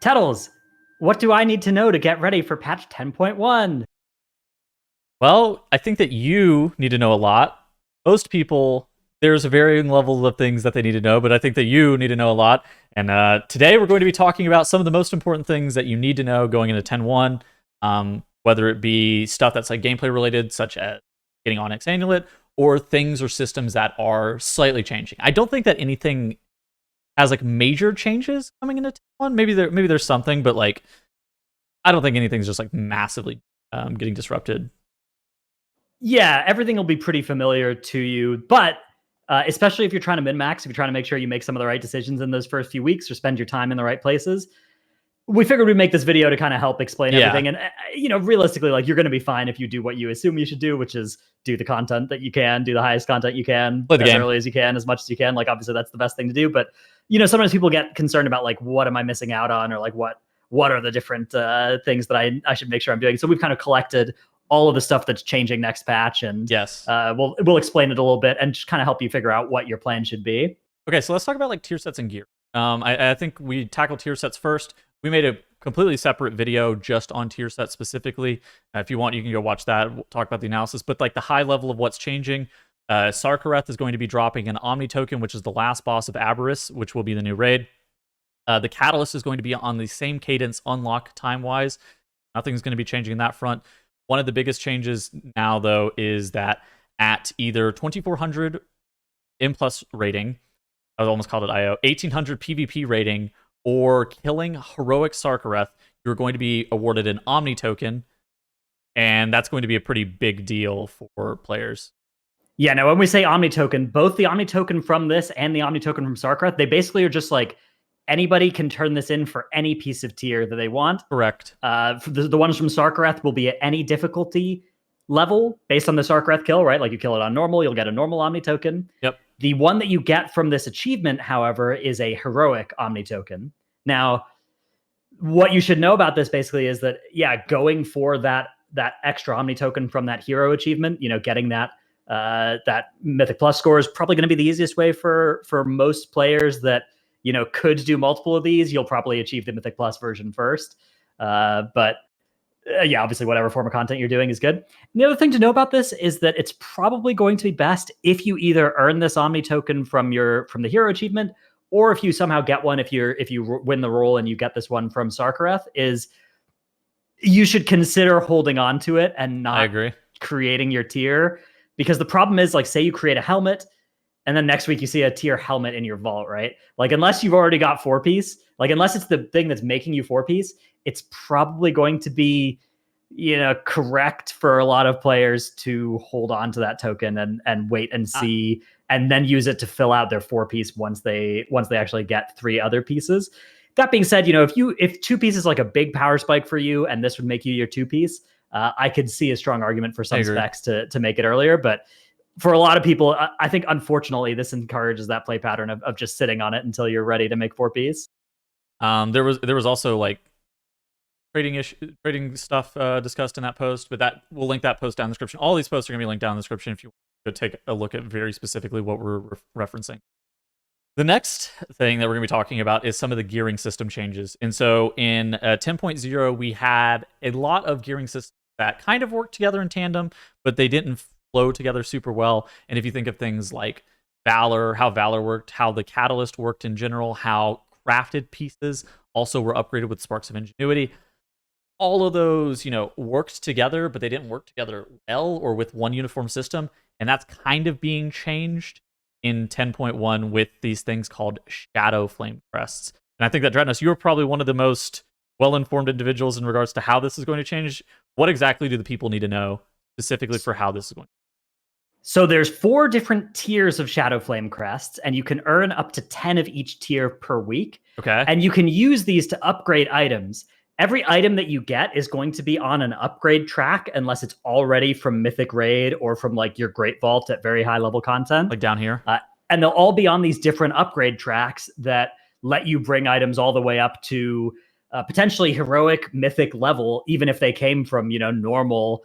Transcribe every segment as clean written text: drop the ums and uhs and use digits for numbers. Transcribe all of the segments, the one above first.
Tettles, what do I need to know to get ready for patch 10.1? Well, I think that you need to know a lot. Most people, there's a varying level of things that they need to know, but I think that you need to know a lot. And today we're going to be talking about some of the most important things that you need to know going into 10.1, whether it be stuff that's like gameplay related, such as getting Onyx Annulet, or things or systems that are slightly changing. I don't think that anything has like major changes coming into 10.1. Maybe there's something, but like I don't think anything's just like massively getting disrupted. Yeah, everything will be pretty familiar to you, but especially if you're trying to min-max, if you're trying to make sure you make some of the right decisions in those first few weeks or spend your time in the right places, we figured we'd make this video to kind of help explain everything. And, realistically, like, you're going to be fine if you do what you assume you should do, which is do the content that you can, do the highest content you can, play the as game early as you can, as much as you can. Like, obviously, that's the best thing to do. But, sometimes people get concerned about, like, what am I missing out on? Or, like, what are the different things that I should make sure I'm doing? So we've kind of collected all of the stuff that's changing next patch, and yes, we'll explain it a little bit and just kind of help you figure out what your plan should be. Okay, so let's talk about like tier sets and gear. I think we tackled tier sets first. We made a completely separate video just on tier sets specifically. If you want, you can go watch that. We'll talk about the analysis, but like the high level of what's changing. Sarkareth is going to be dropping an Omni token, which is the last boss of Aberrus, which will be the new raid. The Catalyst is going to be on the same cadence unlock time-wise. Nothing's going to be changing in that front. One of the biggest changes now, though, is that at either 2400 M+ rating, I almost called it IO, 1800 PvP rating, or killing Heroic Sarkareth, you're going to be awarded an Omni token, and that's going to be a pretty big deal for players. Yeah, now when we say Omni token, both the Omni token from this and the Omni token from Sarkareth, they basically are just like, anybody can turn this in for any piece of tier that they want. Correct. The ones from Sarkareth will be at any difficulty level based on the Sarkareth kill, right? Like you kill it on normal, you'll get a normal Omni token. Yep. The one that you get from this achievement, however, is a heroic Omni token. Now, what you should know about this basically is that, yeah, going for that extra Omni token from that hero achievement, getting that Mythic Plus score is probably going to be the easiest way for most players that could do multiple of these. You'll probably achieve the Mythic Plus version first. But yeah, obviously whatever form of content you're doing is good. And the other thing to know about this is that it's probably going to be best if you either earn this Omni token from the hero achievement, or if you somehow get one, if you win the role and you get this one from Sarkareth, is you should consider holding on to it and not creating your tier. Because the problem is, like, say you create a helmet, and then next week you see a tier helmet in your vault, right? Like, unless you've already got 4-piece, like unless it's the thing that's making you 4-piece, it's probably going to be, correct for a lot of players to hold on to that token and wait and see, and then use it to fill out their 4-piece once they actually get 3 other pieces. That being said, if 2-piece is like a big power spike for you, and this would make you your 2-piece, I could see a strong argument for some specs to make it earlier, but for a lot of people, I think, unfortunately, this encourages that play pattern of just sitting on it until you're ready to make 4-piece. There was also like trading stuff discussed in that post, but we'll link that post down in the description. All these posts are going to be linked down in the description if you want to take a look at very specifically what we're referencing. The next thing that we're going to be talking about is some of the gearing system changes. And so in 10.0, we had a lot of gearing systems that kind of worked together in tandem, but they didn't flow together super well. And if you think of things like Valor, how Valor worked, how the Catalyst worked in general, how crafted pieces also were upgraded with Sparks of Ingenuity, all of those, worked together, but they didn't work together well or with one uniform system. And that's kind of being changed in 10.1 with these things called Shadow Flame Crests. And I think that, Dratnos, you're probably one of the most well-informed individuals in regards to how this is going to change. What exactly do the people need to know specifically for how this is going to? So there's 4 different tiers of Shadow Flame Crests, and you can earn up to 10 of each tier per week. Okay. And you can use these to upgrade items. Every item that you get is going to be on an upgrade track unless it's already from Mythic Raid or from like your Great Vault at very high level content. Like down here. And they'll all be on these different upgrade tracks that let you bring items all the way up to potentially heroic mythic level, even if they came from, normal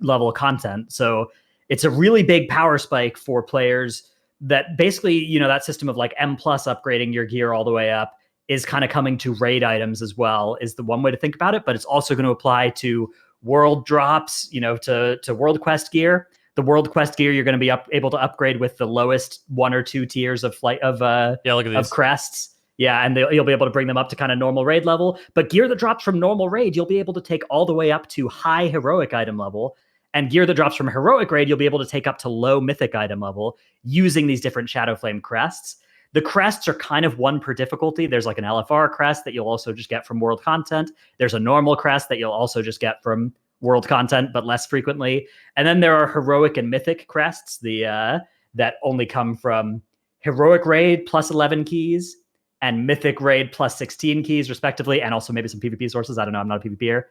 level content. So it's a really big power spike for players that basically, you know, that system of like M plus upgrading your gear all the way up is kind of coming to raid items as well, is the one way to think about it. But it's also going to apply to world drops, you know, to world quest gear. The world quest gear you're going to be able to upgrade with the lowest 1 or 2 tiers of look at of crests. Yeah, and you'll be able to bring them up to kind of normal raid level. But gear that drops from normal raid, you'll be able to take all the way up to high heroic item level. And gear that drops from heroic raid, you'll be able to take up to low mythic item level using these different Shadowflame crests. The crests are kind of one per difficulty. There's like an LFR crest that you'll also just get from world content. There's a normal crest that you'll also just get from world content, but less frequently. And then there are heroic and mythic crests, that only come from heroic raid plus 11 keys and mythic raid plus 16 keys, respectively, and also maybe some PvP sources. I don't know. I'm not a PvPer.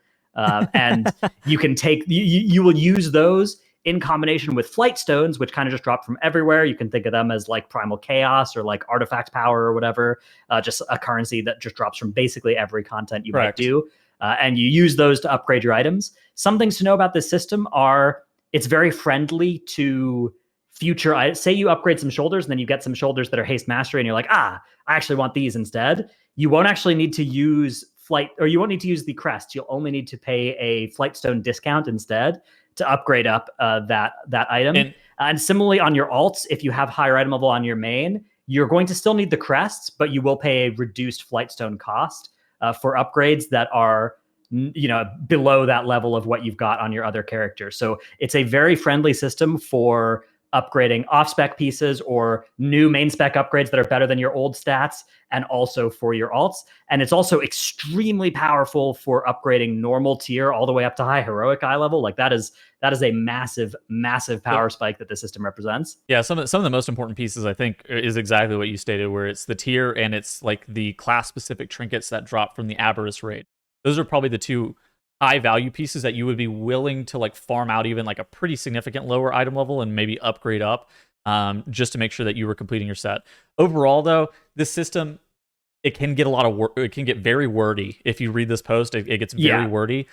And you can take, you will use those in combination with flight stones, which kind of just drop from everywhere. You can think of them as like primal chaos or like artifact power or whatever, just a currency that just drops from basically every content you might do. And you use those to upgrade your items. Some things to know about this system are it's very friendly to future items. Say you upgrade some shoulders and then you get some shoulders that are haste mastery and you're like, I actually want these instead. You won't actually need to use flight, or you won't need to use the crest. You'll only need to pay a flight stone discount instead to upgrade up that item. And similarly on your alts, if you have higher item level on your main, you're going to still need the crests, but you will pay a reduced flight stone cost for upgrades that are, you know, below that level of what you've got on your other character. So it's a very friendly system for upgrading off-spec pieces or new main spec upgrades that are better than your old stats, and also for your alts. And it's also extremely powerful for upgrading normal tier all the way up to high heroic eye level. Like that is a massive power spike that the system represents. Yeah, some of the most important pieces, I think, is exactly what you stated, where it's the tier and it's like the class specific trinkets that drop from the Aberrus raid. Those are probably the two high value pieces that you would be willing to like farm out even like a pretty significant lower item level and maybe upgrade up, just to make sure that you were completing your set. Overall, though, this system, it can get it can get very wordy. If you read this post, it gets very wordy.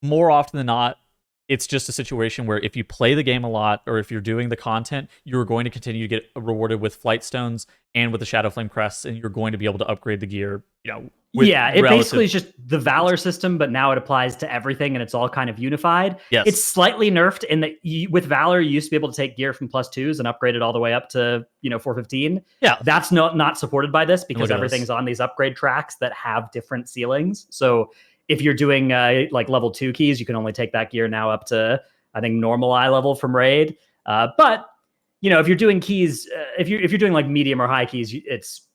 More often than not, it's just a situation where if you play the game a lot, or if you're doing the content, you're going to continue to get rewarded with flight stones and with the Shadowflame crests, and you're going to be able to upgrade the gear, you know. It basically is just the Valor system, but now it applies to everything and it's all kind of unified. Yes. It's slightly nerfed in that with Valor, you used to be able to take gear from +2s and upgrade it all the way up to, 415. Yeah. That's not supported by this because everything's on these upgrade tracks that have different ceilings. So if you're doing like level 2 keys, you can only take that gear now up to, I think, normal eye level from raid. But, if you're doing keys, if you're doing like medium or high keys, it's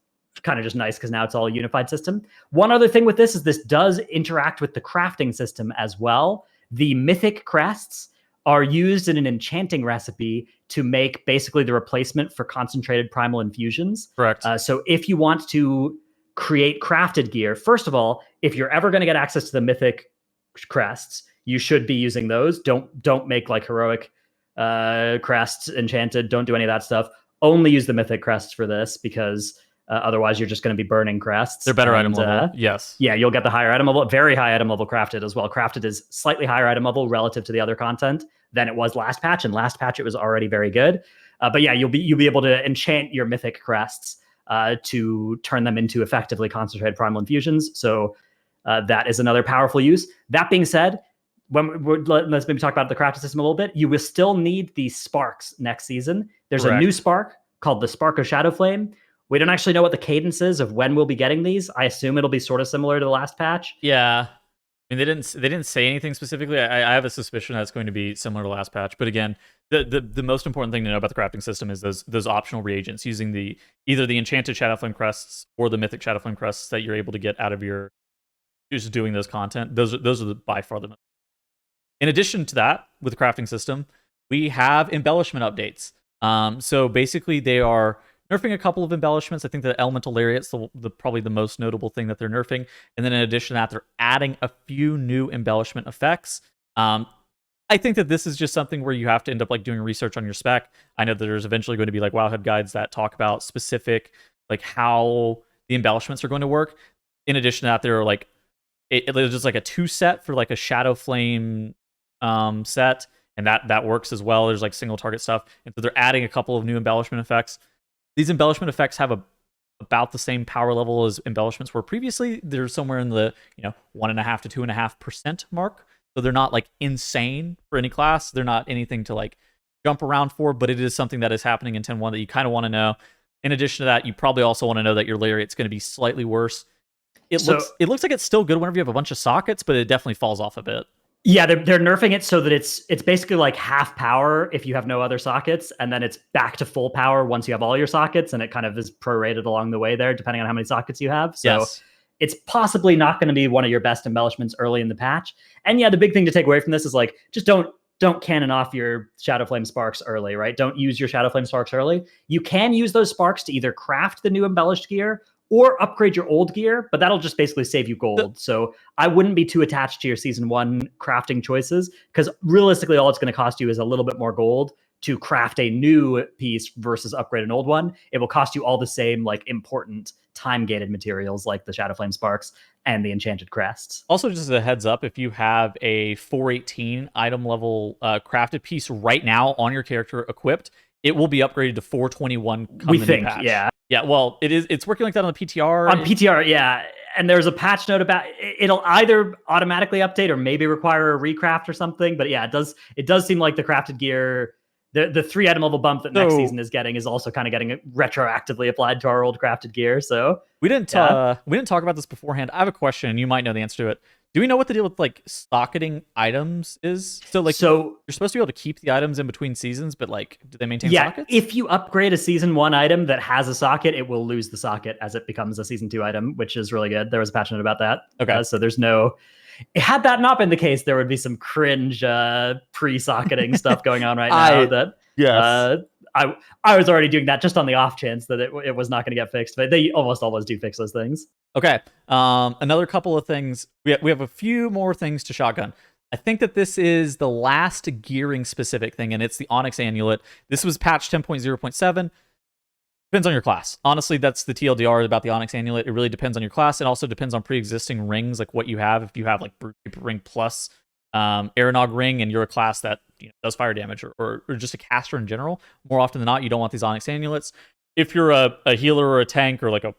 kind of just nice because now it's all a unified system. One other thing with this is this does interact with the crafting system as well. The mythic crests are used in an enchanting recipe to make basically the replacement for concentrated primal infusions. Correct. So if you want to create crafted gear, first of all, if you're ever going to get access to the mythic crests, you should be using those. Don't make like heroic crests enchanted. Don't do any of that stuff. Only use the mythic crests for this because otherwise, you're just going to be burning crests. They're better item level. Yes. Yeah, you'll get the higher item level, very high item level crafted as well. Crafted is slightly higher item level relative to the other content than it was last patch. And last patch, it was already very good. But yeah, you'll be able to enchant your mythic crests to turn them into effectively concentrated primal infusions. So that is another powerful use. That being said, let's maybe talk about the crafting system a little bit. You will still need the sparks next season. There's a new spark called the Spark of Shadowflame. We don't actually know what the cadence is of when we'll be getting these. I assume it'll be sort of similar to the last patch. Yeah. I mean, they didn't say anything specifically. I have a suspicion that it's going to be similar to last patch. But again, the most important thing to know about the crafting system is those optional reagents using either the enchanted Shadowflame crests or the mythic Shadowflame crests that you're able to get out of your just doing those content. Those are by far the most. In addition to that, with the crafting system, we have embellishment updates. So basically, they are nerfing a couple of embellishments. I think the Elemental Lariat's probably the most notable thing that they're nerfing. And then in addition to that, they're adding a few new embellishment effects. I think that this is just something where you have to end up like doing research on your spec. I know that there's eventually going to be like Wowhead guides that talk about specific, like how the embellishments are going to work. In addition to that, there are like, there's just like a 2 set for like a Shadowflame set. and that works as well. There's like single target stuff, and so they're adding a couple of new embellishment effects. These embellishment effects have about the same power level as embellishments were previously. They're somewhere in the 1.5 to 2.5% mark, so they're not like insane for any class. They're not anything to like jump around for, but it is something that is happening in 10.1 that you kind of want to know. In addition to that, you probably also want to know that your layer rate's going to be slightly worse. It looks like it's still good whenever you have a bunch of sockets, but it definitely falls off a bit. Yeah, they're nerfing it so that it's basically like half power if you have no other sockets, and then it's back to full power once you have all your sockets, and it kind of is prorated along the way there, depending on how many sockets you have. So it's possibly not going to be one of your best embellishments early in the patch. And yeah, the big thing to take away from this is like just don't cannon off your Shadow Flame Sparks early, right? Don't use your Shadow Flame Sparks early. You can use those sparks to either craft the new embellished gear or upgrade your old gear, but that'll just basically save you gold. So I wouldn't be too attached to your season 1 crafting choices, because realistically, all it's going to cost you is a little bit more gold to craft a new piece versus upgrade an old one. It will cost you all the same like important time-gated materials like the Shadow Flame Sparks and the Enchanted Crests. Also, just as a heads up, if you have a 418 item level crafted piece right now on your character equipped, it will be upgraded to 421 come the new patch. Yeah, well, it's working like that on the PTR. On PTR, yeah. And there's a patch note about it'll either automatically update or maybe require a recraft or something. But yeah, it does seem like the crafted gear, the 3 item level bump that next season is getting is also kind of getting it retroactively applied to our old crafted gear. So we didn't talk about this beforehand. I have a question, and you might know the answer to it. Do we know what the deal with like socketing items is? So you're supposed to be able to keep the items in between seasons, but like, do they maintain sockets? If you upgrade a season 1 item that has a socket, it will lose the socket as it becomes a season 2 item, which is really good. There was a patch note about that. Okay. So there's no. Had that not been the case, there would be some cringe pre-socketing stuff going on right now. I was already doing that just on the off chance that it was not going to get fixed, but they almost always do fix those things. Okay. Another couple of things. We have a few more things to shotgun. I think that this is the last gearing specific thing, and it's the Onyx Amulet. This was patch 10.0.7. Depends on your class. Honestly, that's the TLDR about the Onyx Amulet. It really depends on your class. It also depends on pre-existing rings, like what you have. If you have like Brute Keeper Ring plus Aeronog Ring, and you're a class that does fire damage, or just a caster in general, more often than not, you don't want these Onyx Amulets. If you're a healer or a tank, or like a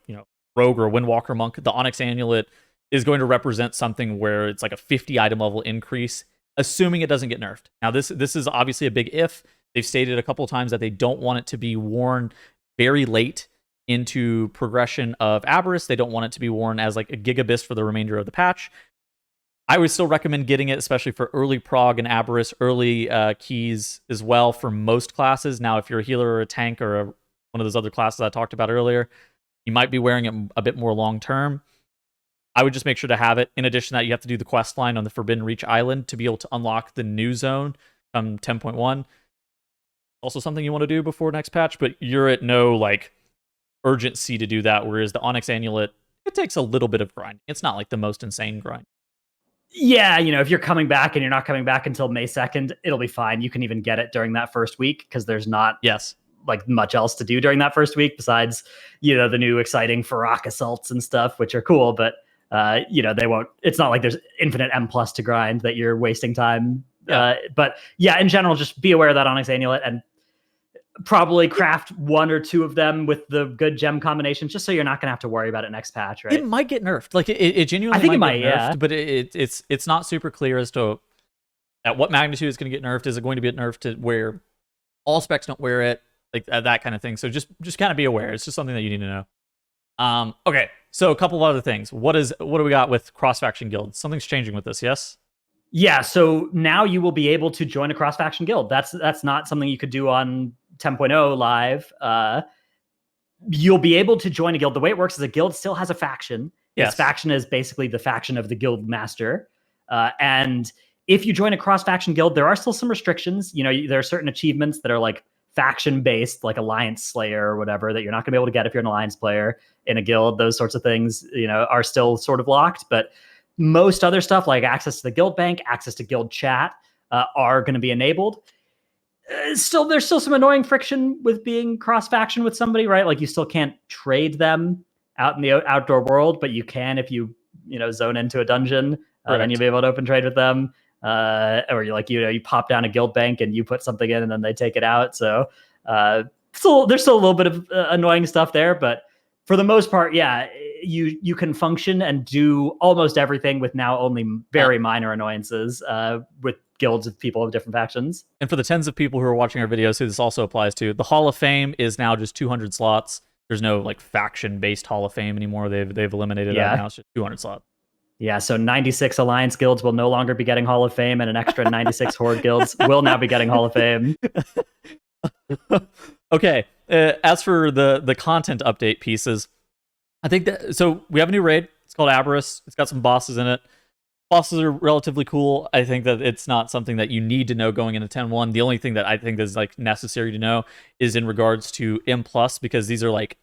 rogue or a Windwalker monk, the Onyx Amulet is going to represent something where it's like a 50 item level increase, assuming it doesn't get nerfed. Now, this is obviously a big if. They've stated a couple of times that they don't want it to be worn very late into progression of Aberrus. They don't want it to be worn as like a Gigabist for the remainder of the patch. I would still recommend getting it, especially for early prog and Aberrus, early keys as well for most classes. Now, if you're a healer or a tank or one of those other classes I talked about earlier, you might be wearing it a bit more long term. I would just make sure to have it. In addition to that, you have to do the quest line on the Forbidden Reach Island to be able to unlock the new zone come 10.1. Also something you want to do before next patch, but you're at no like urgency to do that, whereas the Onyx Amulet, it takes a little bit of grinding. It's not like the most insane grind. Yeah, if you're coming back and you're not coming back until May 2nd, it'll be fine. You can even get it during that first week, because there's not like much else to do during that first week besides the new exciting Farrak assaults and stuff, which are cool, but they won't. It's not like there's infinite M+ to grind that you're wasting time. But yeah, in general, just be aware of that Onyx Amulet and probably craft 1 or 2 of them with the good gem combinations, just so you're not going to have to worry about it next patch, right? It might get nerfed. Like it genuinely I think might get nerfed, yeah. But it's not super clear as to at what magnitude it's going to get nerfed. Is it going to be nerfed to where all specs don't wear it? Like that kind of thing. So just kind of be aware. It's just something that you need to know. Okay, so a couple of other things. What do we got with Crossfaction Guild? Something's changing with this, yes? Yeah, so now you will be able to join a Crossfaction Guild. That's not something you could do on 10.0 live. You'll be able to join a guild. The way it works is a guild still has a faction. Yes. This faction is basically the faction of the guild master. And if you join a Crossfaction Guild, there are still some restrictions. There are certain achievements that are like faction-based, like Alliance Slayer or whatever, that you're not going to be able to get if you're an Alliance player in a guild. Those sorts of things, are still sort of locked. But most other stuff, like access to the guild bank, access to guild chat, are going to be enabled. There's still some annoying friction with being cross-faction with somebody, right? Like you still can't trade them out in the outdoor world, but you can if you zone into a dungeon. Then you'll be able to open trade with them. or you pop down a guild bank and you put something in and then they take it out. So there's still a little bit of annoying stuff there, but for the most part, yeah, you can function and do almost everything with now only very minor annoyances with guilds of people of different factions. And for the tens of people who are watching our videos who this also applies to, the Hall of Fame is now just 200 slots. There's no like faction-based Hall of Fame anymore. They've eliminated that now. It's just 200 slots. Yeah, so 96 Alliance guilds will no longer be getting Hall of Fame, and an extra 96 Horde guilds will now be getting Hall of Fame. Okay, as for the content update pieces, I think that, so we have a new raid. It's called Aberrus. It's got some bosses in it. Bosses are relatively cool. I think that it's not something that you need to know going into 10.1. The only thing that I think is like necessary to know is in regards to M+, because these are like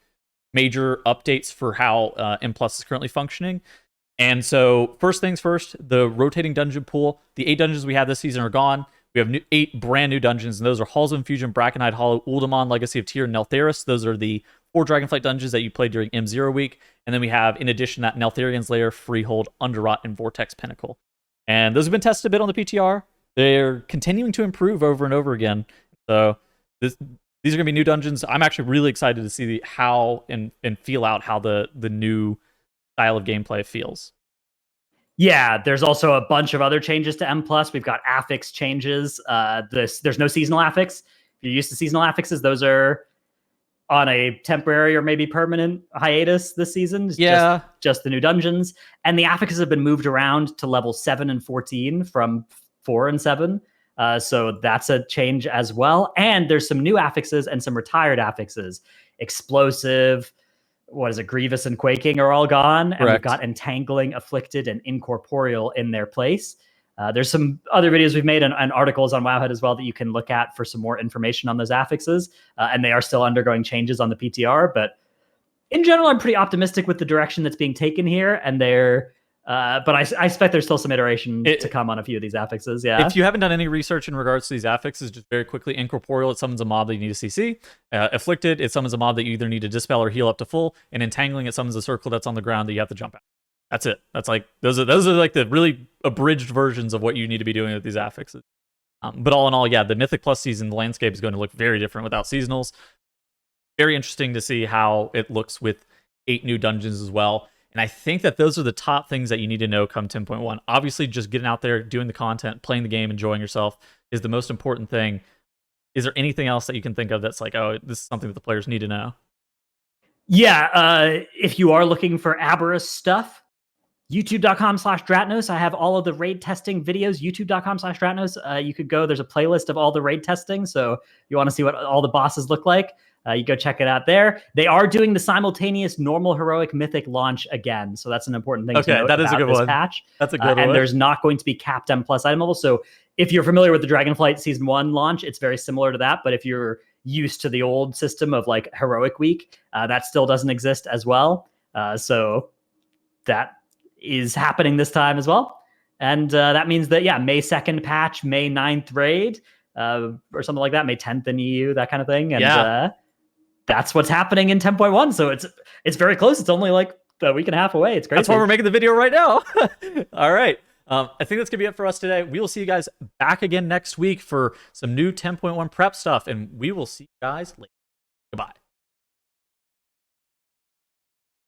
major updates for how M+ is currently functioning. And so first things first, the rotating dungeon pool. The 8 dungeons we have this season are gone. We have 8 brand new dungeons, and those are Halls of Infusion, Brackenhide Hollow, Uldaman, Legacy of Tyr, and Neltharis. Those are the 4 Dragonflight dungeons that you played during M0 week. And then we have, in addition, that Neltharian's Lair, Freehold, Underrot, and Vortex Pinnacle. And those have been tested a bit on the PTR. They're continuing to improve over and over again. So these are going to be new dungeons. I'm actually really excited to see how and feel out how the new style of gameplay feels. Yeah, there's also a bunch of other changes to M+. We've got affix changes. There's no seasonal affix. If you're used to seasonal affixes, those are on a temporary or maybe permanent hiatus this season. Yeah. Just the new dungeons. And the affixes have been moved around to level 7 and 14 from 4 and 7. So that's a change as well. And there's some new affixes and some retired affixes. Explosive, Grievous and Quaking are all gone. And we've got Entangling, Afflicted, and Incorporeal in their place. There's some other videos we've made and articles on Wowhead as well that you can look at for some more information on those affixes. And they are still undergoing changes on the PTR. But in general, I'm pretty optimistic with the direction that's being taken here. And but I expect there's still some iteration to come on a few of these affixes. Yeah. If you haven't done any research in regards to these affixes, just very quickly, Incorporeal, it summons a mob that you need to CC. Afflicted, it summons a mob that you either need to dispel or heal up to full. And Entangling, it summons a circle that's on the ground that you have to jump out. That's it. That's like those are like the really abridged versions of what you need to be doing with these affixes. But all in all, yeah, the Mythic Plus season, the landscape is going to look very different without seasonals. Very interesting to see how it looks with 8 new dungeons as well. And I think that those are the top things that you need to know come 10.1. Obviously, just getting out there, doing the content, playing the game, enjoying yourself is the most important thing. Is there anything else that you can think of that's like, oh, this is something that the players need to know? Yeah, if you are looking for Aberrus stuff, youtube.com/Dratnos. I have all of the raid testing videos, youtube.com/Dratnos. You could go, there's a playlist of all the raid testing. So if you want to see what all the bosses look like, you go check it out there. They are doing the simultaneous normal, heroic, mythic launch again. So that's an important thing to note that is about a good this one. patch. That's a good one. And there's not going to be capped M+ item level. So if you're familiar with the Dragonflight Season 1 launch, it's very similar to that. But if you're used to the old system of like Heroic Week, that still doesn't exist as well. So that is happening this time as well. And that means that, yeah, May 2nd patch, May 9th raid, or something like that, May 10th in EU, that kind of thing. And that's what's happening in 10.1. So it's very close. It's only like a week and a half away. It's crazy. That's why we're making the video right now. All right. I think that's going to be it for us today. We will see you guys back again next week for some new 10.1 prep stuff, and we will see you guys later. Goodbye.